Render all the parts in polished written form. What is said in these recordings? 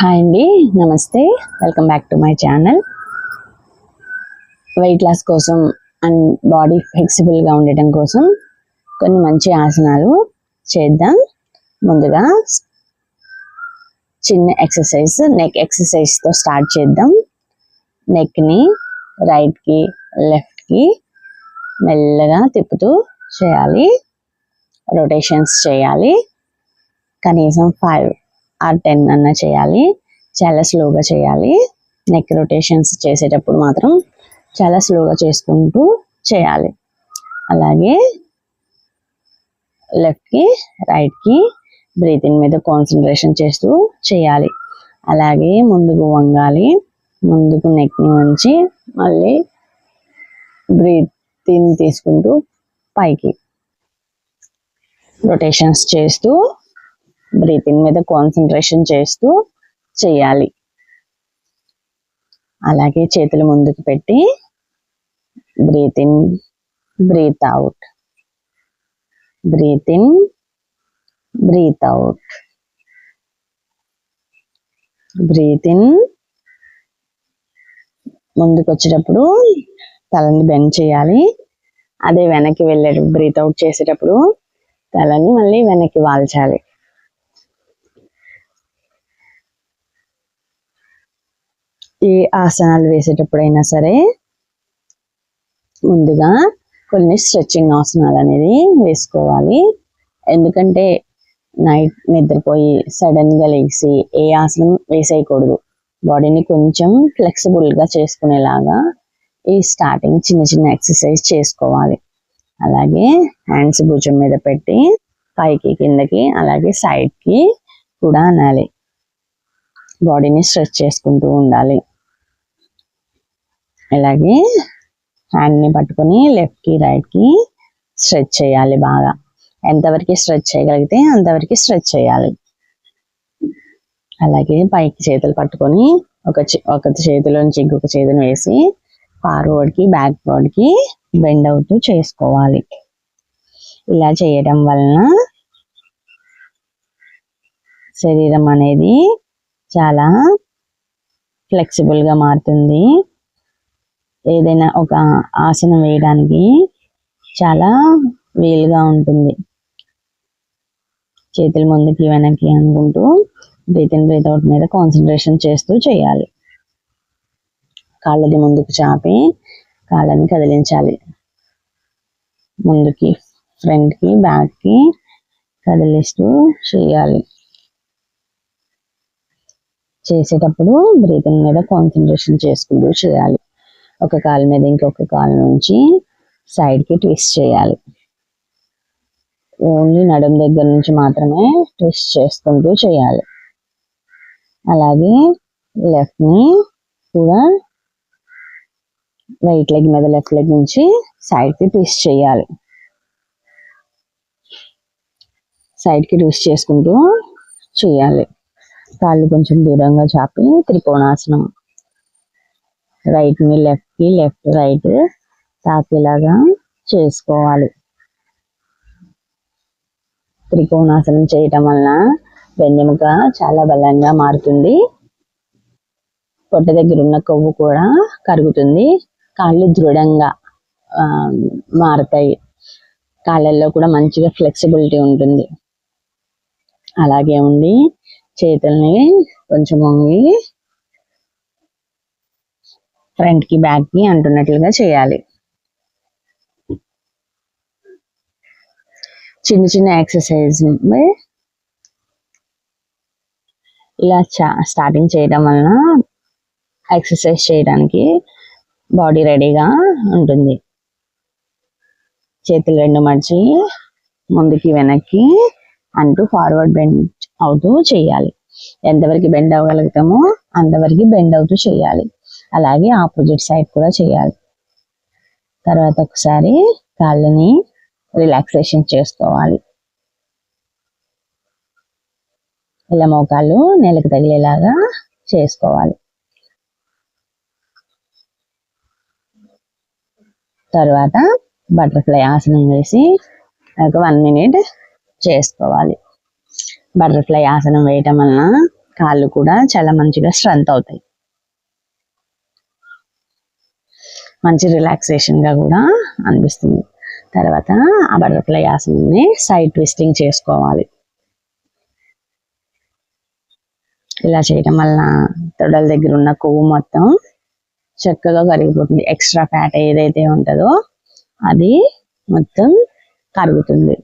Hi అండి, నమస్తే. Welcome back to my channel. Weight loss కోసం అండ్ బాడీ ఫ్లెక్సిబుల్గా ఉండటం కోసం కొన్ని మంచి ఆసనాలు చేద్దాం. ముందుగా చిన్న ఎక్సర్సైజ్, నెక్ ఎక్సర్సైజ్తో స్టార్ట్ చేద్దాం. నెక్ని రైట్కి లెఫ్ట్కి మెల్లగా తిప్పుతూ చేయాలి. రొటేషన్స్ చేయాలి. కనీసం 5 or 10 అన్న చేయాలి. చాలా స్లోగా చేయాలి. నెక్ రొటేషన్స్ చేసేటప్పుడు మాత్రం చాలా స్లోగా చేసుకుంటూ చేయాలి. అలాగే లెఫ్ట్కి రైట్కి బ్రీతింగ్ మీద కాన్సన్ట్రేషన్ చేస్తూ చేయాలి. అలాగే ముందుకు వంగాలి. ముందుకు నెక్ని వంచి మళ్ళీ బ్రీతింగ్ తీసుకుంటూ పైకి రొటేషన్స్ చేస్తూ బ్రీతింగ్ మీద కాన్సన్ట్రేషన్ చేస్తూ చేయాలి. అలాగే చేతులు ముందుకు పెట్టి breathe in, breathe out, breathe in, breathe out, breathe in. ముందుకు వచ్చేటప్పుడు తలని బెండ్ చేయాలి. అదే వెనక్కి వెళ్ళేటప్పుడు బ్రీత్ అవుట్ చేసేటప్పుడు తలని మళ్ళీ వెనక్కి వాల్చాలి. ఏ ఆసనాలు వేసేటప్పుడైనా సరే ముందుగా కొన్ని స్ట్రెచ్చింగ్ ఆసనాలు అనేది వేసుకోవాలి. ఎందుకంటే నైట్ నిద్రపోయి సడన్గా లేచి ఏ ఆసనం వేసేయకూడదు. బాడీని కొంచెం ఫ్లెక్సిబుల్గా చేసుకునేలాగా ఈ స్టార్టింగ్ చిన్న చిన్న ఎక్సర్సైజ్ చేసుకోవాలి. అలాగే హ్యాండ్స్ భుజం మీద పెట్టి పైకి కిందకి అలాగే సైడ్కి కూడా అనాలి. బాడీని స్ట్రెచ్ చేసుకుంటూ ఉండాలి. అలాగే హ్యాండ్ని పట్టుకొని లెఫ్ట్కి రైట్కి స్ట్రెచ్ చేయాలి. బాగా ఎంతవరకు స్ట్రెచ్ చేయగలిగితే అంతవరకు స్ట్రెచ్ చేయాలి. అలాగే పైకి చేతులు పట్టుకొని ఒక చేతిలోంచి ఇంకొక చేతిని వేసి ఫార్వర్డ్కి బ్యాక్వర్డ్కి బెండ్ అవుతూ చేసుకోవాలి. ఇలా చేయడం వలన శరీరం అనేది చాలా ఫ్లెక్సిబుల్గా మారుతుంది. ఏదైనా ఒక ఆసనం వేయడానికి చాలా వీలుగా ఉంటుంది. చేతులు ముందుకి వెనక్కి అనుకుంటూ బ్రీత్ ఇన్ బ్రీత్ అవుట్ మీద కాన్సన్ట్రేషన్ చేస్తూ చేయాలి. కాళ్ళని ముందుకు చాపి కాళ్ళని కదిలించాలి. ముందుకి, ఫ్రంట్కి, బ్యాక్కి కదిలిస్తూ చేయాలి. చేసేటప్పుడు బ్రీతింగ్ మీద కాన్సన్ట్రేషన్ చేసుకుంటూ చేయాలి. ఒక కాలు మీద ఇంకొక కాలు నుంచి సైడ్కి ట్విస్ట్ చేయాలి. ఓన్లీ నడుం దగ్గర నుంచి మాత్రమే ట్విస్ట్ చేసుకుంటూ చేయాలి. అలాగే లెఫ్ట్ని కూడా రైట్ లెగ్ మీద లెఫ్ట్ లెగ్ నుంచి సైడ్కి ట్విస్ట్ చేయాలి. సైడ్కి ట్విస్ట్ చేసుకుంటూ చేయాలి. కాళ్ళు కొంచెం దూరంగా చాపి త్రికోణాసనం. రైట్ని లెఫ్ట్కి, లెఫ్ట్ రైట్ తాకేలాగా చేసుకోవాలి. త్రికోణాసనం చేయటం వలన వెన్నెముక చాలా బలంగా మారుతుంది. పొట్ట దగ్గర ఉన్న కొవ్వు కూడా కరుగుతుంది. కాళ్ళు దృఢంగా మారుతాయి. కాళ్ళల్లో కూడా మంచిగా ఫ్లెక్సిబిలిటీ ఉంటుంది. అలాగే ఉండి చేతుల్ని కొంచెం వంగి ఫ్రంట్కి బ్యాక్కి అంటున్నట్లుగా చేయాలి. చిన్న చిన్న ఎక్సర్సైజ్ ఇలా స్టార్టింగ్ చేయడం వలన ఎక్సర్సైజ్ చేయడానికి బాడీ రెడీగా ఉంటుంది. చేతులు రెండు మడిచి ముందుకి వెనక్కి అంటూ ఫార్వర్డ్ బెండ్ అవుతూ చేయాలి. ఎంతవరకు బెండ్ అవ్వగలుగుతామో అంతవరకు బెండ్ అవుతూ చేయాలి. అలాగే ఆపోజిట్ సైడ్ కూడా చేయాలి. తర్వాత ఒకసారి కాళ్ళని రిలాక్సేషన్ చేసుకోవాలి. ఇలా మోకాళ్ళు నేలకు తగిలేలాగా చేసుకోవాలి. తర్వాత బటర్ఫ్లై ఆసనం వేసి ఒక 1 minute చేసుకోవాలి. బటర్ఫ్లై ఆసనం వేయటం వలన కాళ్ళు కూడా చాలా మంచిగా స్ట్రెంత్ అవుతాయి. మంచి రిలాక్సేషన్గా కూడా అనిపిస్తుంది. తర్వాత ఆ బటర్ఫ్లై ఆసనాన్ని సైడ్ ట్విస్టింగ్ చేసుకోవాలి. ఇలా చేయడం వలన తొడల దగ్గర ఉన్న కొవ్వు మొత్తం చక్కగా కరిగిపోతుంది. ఎక్స్ట్రా ఫ్యాట్ ఏదైతే ఉంటుందో అది మొత్తం కరుగుతుంది.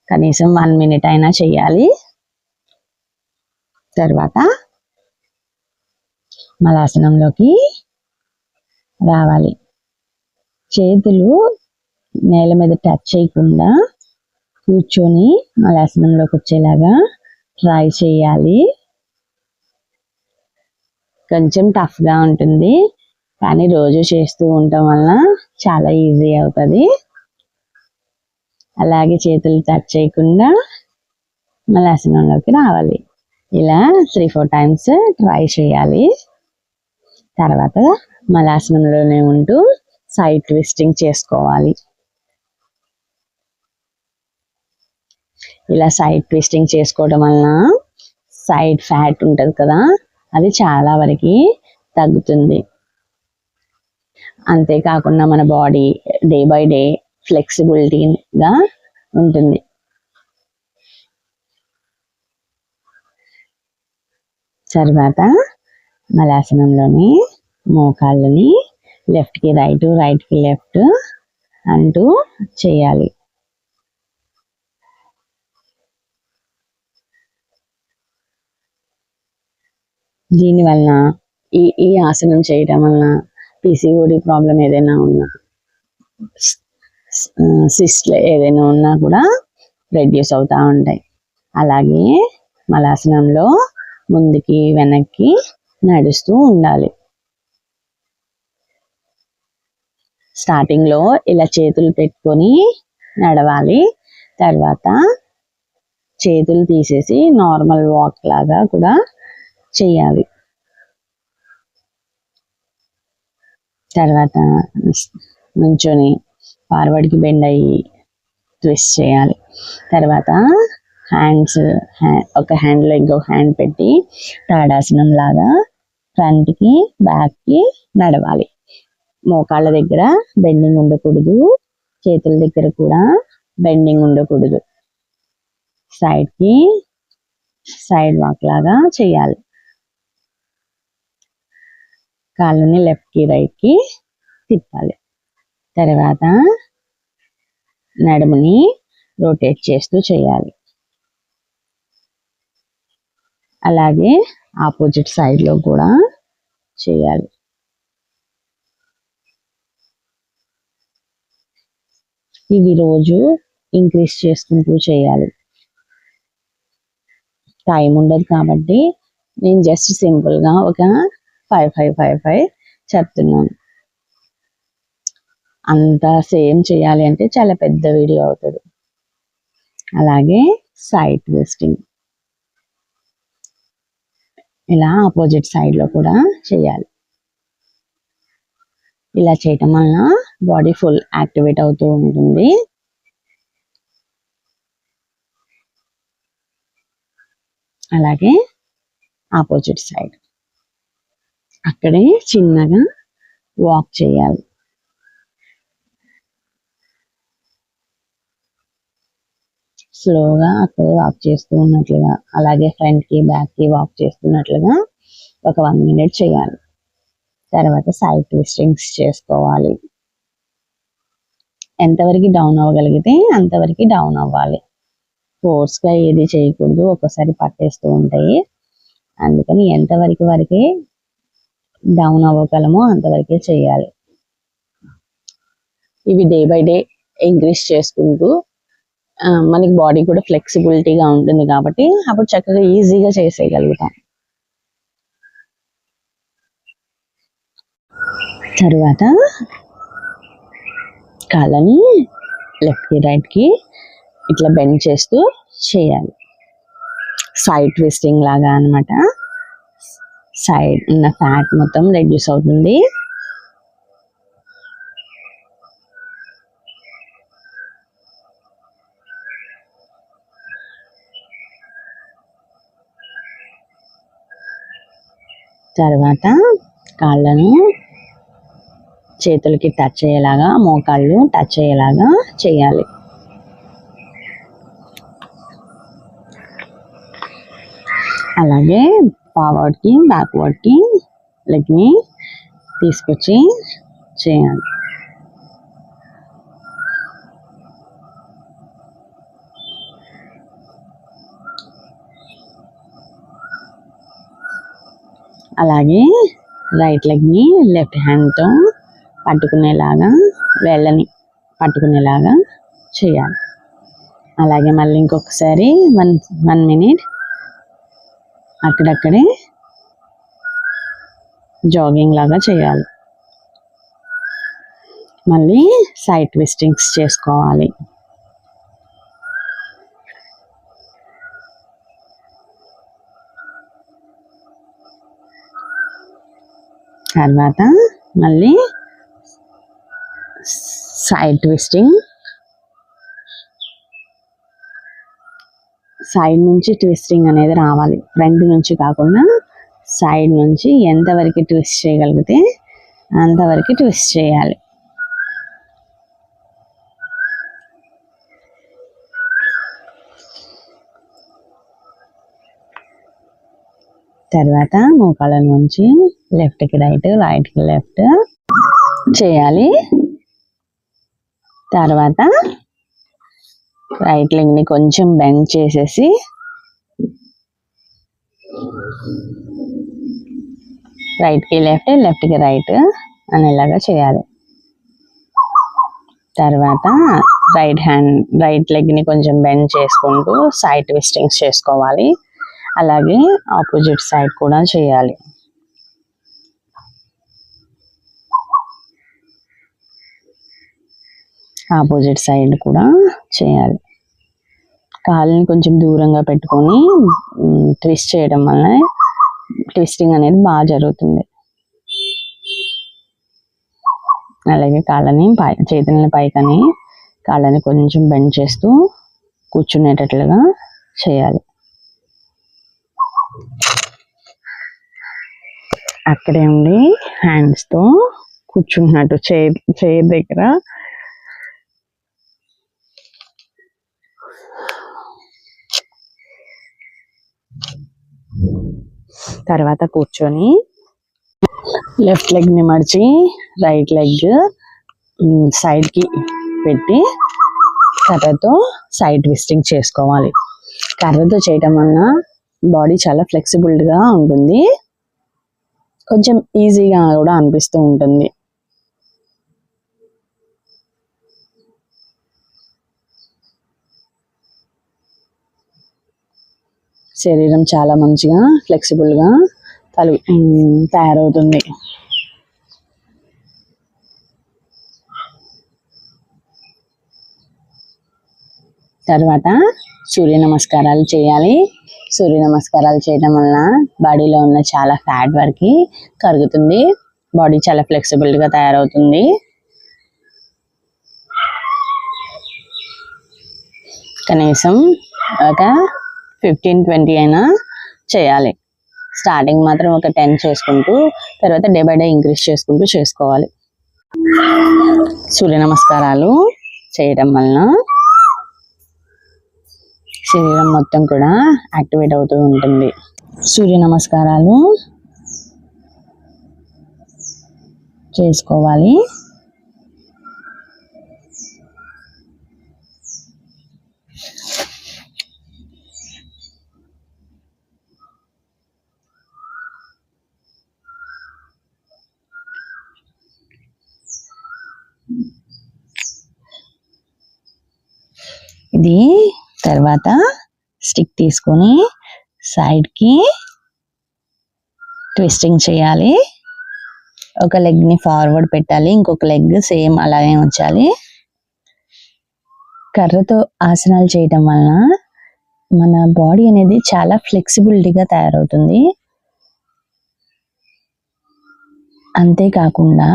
కనీసం 1 minute అయినా చేయాలి. తర్వాత మలాసనంలోకి రావాలి. చేతులు నేల మీద టచ్ చేయకుండా కూర్చొని మలాసనంలోకి వచ్చేలాగా ట్రై చేయాలి. కొంచెం టఫ్గా ఉంటుంది, కానీ రోజు చేస్తూ ఉండటం వల్ల చాలా ఈజీ అవుతుంది. అలాగే చేతులు టచ్ చేయకుండా మలాసనంలోకి రావాలి. ఇలా 3-4 times ట్రై చేయాలి. తర్వాత మలాసనంలోనే ఉంటూ సైడ్ ట్విస్టింగ్ చేసుకోవాలి. ఇలా సైడ్ ట్విస్టింగ్ చేసుకోవడం వలన సైడ్ ఫ్యాట్ ఉంటుంది కదా, అది చాలా వరకు తగ్గుతుంది. అంతేకాకుండా మన బాడీ డే బై డే ఫ్లెక్సిబిలిటీగా ఉంటుంది. తర్వాత మలాసనంలోని మోకాళ్ళని లెఫ్ట్కి రైట్, రైట్కి లెఫ్ట్ అంటూ చేయాలి. దీనివలన ఈ ఆసనం చేయడం వలన పీసీఓడి ప్రాబ్లం ఏదైనా ఉన్నా, సిస్ట్లు ఏదైనా ఉన్నా కూడా రెడ్యూస్ అవుతూ ఉంటాయి. అలాగే మలాసనంలో ముందుకి వెనక్కి నడుస్తూ ఉండాలి. స్టార్టింగ్లో ఇలా చేతులు పెట్టుకొని నడవాలి. తర్వాత చేతులు తీసేసి నార్మల్ వాక్ లాగా కూడా చేయాలి. తర్వాత నుంచొని ఫార్వర్డ్కి బెండ్ అయ్యి ట్విస్ట్ చేయాలి. తర్వాత హ్యాండ్స్ ఒక హ్యాండ్లో ఇంకొక హ్యాండ్ పెట్టి తాడాసనం లాగా ఫ్రంట్కి బ్యాక్కి నడవాలి. మోకాళ్ళ దగ్గర బెండింగ్ ఉండకూడదు, చేతుల దగ్గర కూడా బెండింగ్ ఉండకూడదు. సైడ్కి సైడ్ వాక్ లాగా చేయాలి. కాళ్ళని లెఫ్ట్కి రైట్కి తిప్పాలి. తర్వాత నడుముని రొటేట్ చేస్తూ చేయాలి. అలాగే ఆపోజిట్ సైడ్లో కూడా చేయాలి. ఇవి రోజు ఇంక్రీజ్ చేసుకుంటూ చేయాలి. టైం ఉండదు కాబట్టి నేను జస్ట్ సింపుల్గా ఒక 5-5-5-5 చెప్తున్నాను. అంత సేమ్ చేయాలి అంటే చాలా పెద్ద వీడియో అవుతుంది. అలాగే సైడ్ ట్విస్టింగ్ ఇలా ఆపోజిట్ సైడ్లో కూడా చేయాలి. ఇలా చేయటం వలన బాడీ ఫుల్ యాక్టివేట్ అవుతూ ఉంటుంది. అలాగే ఆపోజిట్ సైడ్ అక్కడే చిన్నగా వాక్ చేయాలి. స్లోగా అక్కడే వాక్ చేస్తూ ఉన్నట్లుగా, అలాగే ఫ్రంట్కి బ్యాక్కి వాక్ చేస్తున్నట్లుగా ఒక 1 minute చేయాలి. తర్వాత సైడ్ ట్విస్టింగ్స్ చేసుకోవాలి. ఎంతవరకు డౌన్ అవ్వగలిగితే అంతవరకు డౌన్ అవ్వాలి. ఫోర్స్గా ఏది చేయకూడదు, ఒక్కోసారి పట్టేస్తూ ఉంటాయి. అందుకని వరకే డౌన్ అవ్వగలమో అంతవరకే చేయాలి. ఇవి డే బై డే ఇంక్రీజ్ చేసుకుంటూ మనకి బాడీ కూడా ఫ్లెక్సిబిలిటీగా ఉంటుంది కాబట్టి అప్పుడు చక్కగా ఈజీగా చేసేయగలుగుతాం. తర్వాత కాళ్ళని లెఫ్ట్కి రైట్కి ఇట్లా బెండ్ చేస్తూ చేయాలి. సైడ్ ట్విస్టింగ్ లాగా అనమాట. సైడ్ ఉన్న ఫ్యాట్ మొత్తం రెడ్యూస్ అవుతుంది. తర్వాత కాళ్ళను చేతులకి టచ్ అయ్యేలాగా, మోకాళ్ళు టచ్ అయ్యేలాగా చేయాలి. అలాగే ఫార్వర్డ్కి బ్యాక్వర్డ్కి లెగ్ని తీసుకొచ్చి చేయాలి. అలాగే రైట్ లెగ్ని లెఫ్ట్ హ్యాండ్తో పట్టుకునేలాగా, వేళ్ళని పట్టుకునేలాగా చేయాలి. అలాగే మళ్ళీ ఇంకొకసారి 1 మినిట్ అక్కడక్కడే జాగింగ్ లాగా చేయాలి. మళ్ళీ సైడ్ ట్విస్టింగ్స్ చేసుకోవాలి. తర్వాత మళ్ళీ సైడ్ ట్విస్టింగ్, సైడ్ నుంచి ట్విస్టింగ్ అనేది రావాలి. ఫ్రంట్ నుంచి కాకుండా సైడ్ నుంచి ఎంతవరకు ట్విస్ట్ చేయగలిగితే అంతవరకు ట్విస్ట్ చేయాలి. తర్వాత మోకాళ్ళ నుంచి లెఫ్ట్కి రైట్, రైట్కి లెఫ్ట్ చేయాలి. తర్వాత రైట్ లెగ్ని కొంచెం బెండ్ చేసేసి రైట్కి లెఫ్ట్, లెఫ్ట్కి రైట్ అనేలాగా చేయాలి. తర్వాత రైట్ లెగ్ని కొంచెం బెండ్ చేసుకుంటూ సైడ్ ట్విస్టింగ్స్ చేసుకోవాలి. అలాగే ఆపోజిట్ సైడ్ కూడా చేయాలి. ఆపోజిట్ సైడ్ కూడా చేయాలి. కాళ్ళని కొంచెం దూరంగా పెట్టుకొని ట్విస్ట్ చేయడం వల్ల ట్విస్టింగ్ అనేది బాగా జరుగుతుంది. అలాగే కాళ్ళని చేతులని పైకని కాళ్ళని కొంచెం బెండ్ చేస్తూ కూర్చునేటట్లుగా చేయాలి. అక్కడే ఉండి హ్యాండ్స్తో కూర్చున్నట్టు చైర్ దగ్గర తర్వాత కూర్చొని లెఫ్ట్ లెగ్ని మడిచి రైట్ లెగ్ సైడ్కి పెట్టి కర్రతో సైడ్ ట్విస్టింగ్ చేసుకోవాలి. కర్రతో చేయటం వలన బాడీ చాలా ఫ్లెక్సిబుల్గా ఉంటుంది, కొంచెం ఈజీగా కూడా అనిపిస్తూ ఉంటుంది. శరీరం చాలా మంచిగా ఫ్లెక్సిబుల్గా తయారవుతుంది. తర్వాత సూర్య నమస్కారాలు చేయాలి. సూర్య నమస్కారాలు చేయడం వలన బాడీలో ఉన్న చాలా ఫ్యాట్ వరకు కరుగుతుంది, బాడీ చాలా ఫ్లెక్సిబుల్గా తయారవుతుంది. కనీసం ఒక 15-20 అయినా చేయాలి. స్టార్టింగ్ మాత్రం ఒక 10 చేసుకుంటూ తర్వాత డే బై డే ఇంక్రీజ్ చేసుకుంటూ చేసుకోవాలి. సూర్య నమస్కారాలు చేయడం వలన శరీరం మొత్తం కూడా యాక్టివేట్ అవుతూ ఉంటుంది. సూర్య నమస్కారాలు చేసుకోవాలి. ఇది తర్వాత స్టిక్ తీసుకొని సైడ్కి ట్విస్టింగ్ చేయాలి. ఒక లెగ్ని ఫార్వర్డ్ పెట్టాలి, ఇంకొక లెగ్ సేమ్ అలాగే ఉంచాలి. కర్రతో ఆసనాలు చేయటం వలన మన బాడీ అనేది చాలా ఫ్లెక్సిబిలిటీగా తయారవుతుంది. అంతేకాకుండా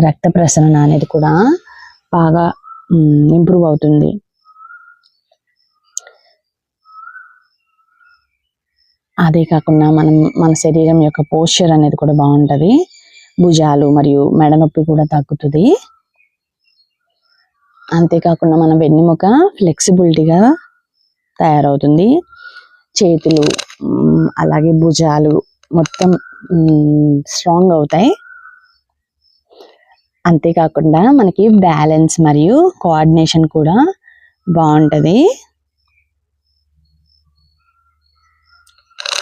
రక్త ప్రసరణ అనేది కూడా బాగా ఇంప్రూవ్ అవుతుంది. అదే కాకుండా మన శరీరం యొక్క పోస్చర్ అనేది కూడా బాగుంటుంది. భుజాలు మరియు మెడ నొప్పి కూడా తగ్గుతుంది. అంతేకాకుండా మన వెన్నెముక ఫ్లెక్సిబిలిటీగా తయారవుతుంది. చేతులు అలాగే భుజాలు మొత్తం స్ట్రాంగ్ అవుతాయి. అంతేకాకుండా మనకి బ్యాలెన్స్ మరియు కోఆర్డినేషన్ కూడా బాగుంటుంది.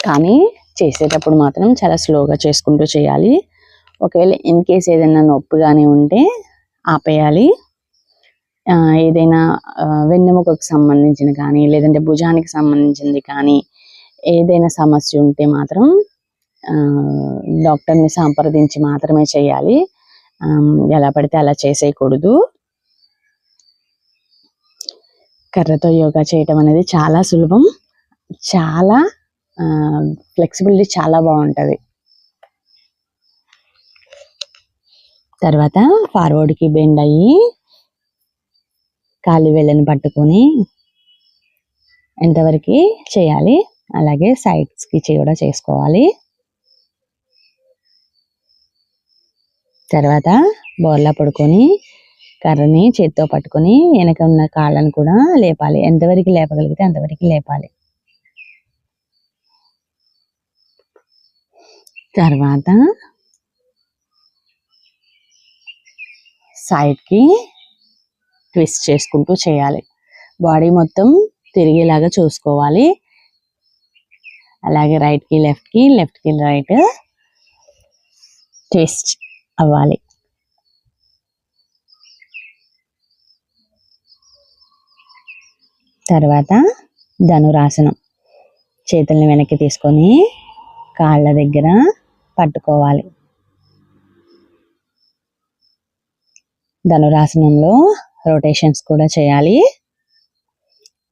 కానీ చేసేటప్పుడు మాత్రం చాలా స్లోగా చేసుకుంటూ చేయాలి. ఒకవేళ ఇన్ కేస్ ఏదైనా నొప్పిగానే ఉంటే ఆపేయాలి. ఏదైనా వెన్నెముకకు సంబంధించిన కానీ లేదంటే భుజానికి సంబంధించింది కానీ ఏదైనా సమస్య ఉంటే మాత్రం డాక్టర్ని సంప్రదించి మాత్రమే చేయాలి. ఎలా పడితే అలా చేసేయకూడదు. కర్రతో యోగా చేయటం అనేది చాలా సులభం. చాలా ఫ్లెక్సిబిలిటీ చాలా బాగుంటుంది. తర్వాత ఫార్వర్డ్కి బెండ్ అయ్యి కాలి వేళ్ళని పట్టుకొని ఎంతవరకు చేయాలి. అలాగే సైడ్స్కి కూడా చేసుకోవాలి. తర్వాత బోర్లా పడుకొని కర్రని చేత్తో పట్టుకొని వెనక ఉన్న కాళ్ళను కూడా లేపాలి. ఎంతవరకు లేపగలిగితే అంతవరకు లేపాలి. తర్వాత సైడ్కి ట్విస్ట్ చేసుకుంటూ చేయాలి. బాడీ మొత్తం తిరిగేలాగా చూసుకోవాలి. అలాగే రైట్కి లెఫ్ట్కి, లెఫ్ట్కి రైట్ ట్విస్ట్ అవ్వాలి. తర్వాత ధనురాసనం. చేతుల్ని వెనక్కి తీసుకొని కాళ్ళ దగ్గర పట్టుకోవాలి. ధనురాసనంలో రొటేషన్స్ కూడా చేయాలి.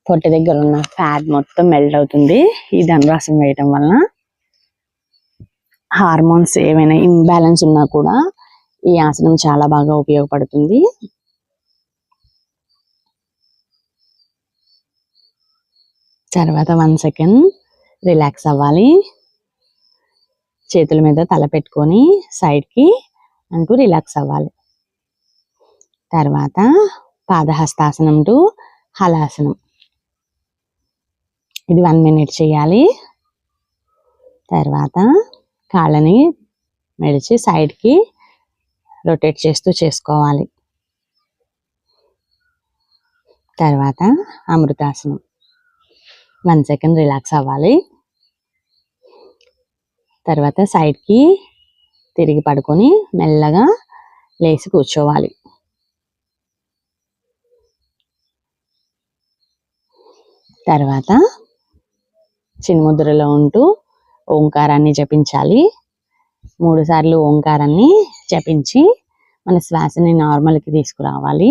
పొట్ట దగ్గర ఉన్న ఫ్యాట్ మొత్తం మెల్ట్ అవుతుంది ఈ ధనురాసనం వేయటం వలన. హార్మోన్స్ ఏమైనా ఇంబ్యాలెన్స్ ఉన్నా కూడా ఈ ఆసనం చాలా బాగా ఉపయోగపడుతుంది. తర్వాత 1 సెకండ్ రిలాక్స్ అవ్వాలి. చేతుల మీద తల పెట్టుకొని సైడ్కి అంటూ రిలాక్స్ అవ్వాలి. తర్వాత పాదహస్తాసనం టు హలాసనం. ఇది 1 మినిట్ చేయాలి. తర్వాత కాళ్ళని మెడిచి సైడ్కి రొటేట్ చేస్తూ చేసుకోవాలి. తర్వాత అమృతాసనం. 1 సెకండ్ రిలాక్స్ అవ్వాలి. తర్వాత సైడ్కి తిరిగి పడుకొని మెల్లగా లేచి కూర్చోవాలి. తర్వాత చిన్ముద్రలో ఉంటూ ఓంకారాన్ని జపించాలి. 3 సార్లు ఓంకారాన్ని జపించి మన శ్వాసని నార్మల్కి తీసుకురావాలి.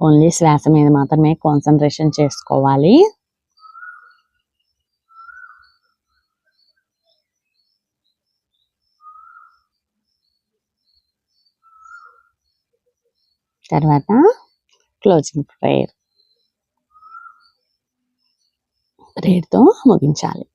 ఓన్లీ శ్వాస మీద మాత్రమే కాన్సన్ట్రేషన్ చేసుకోవాలి. తర్వాత క్లోజింగ్ ప్రేయర్తో ముగించాలి.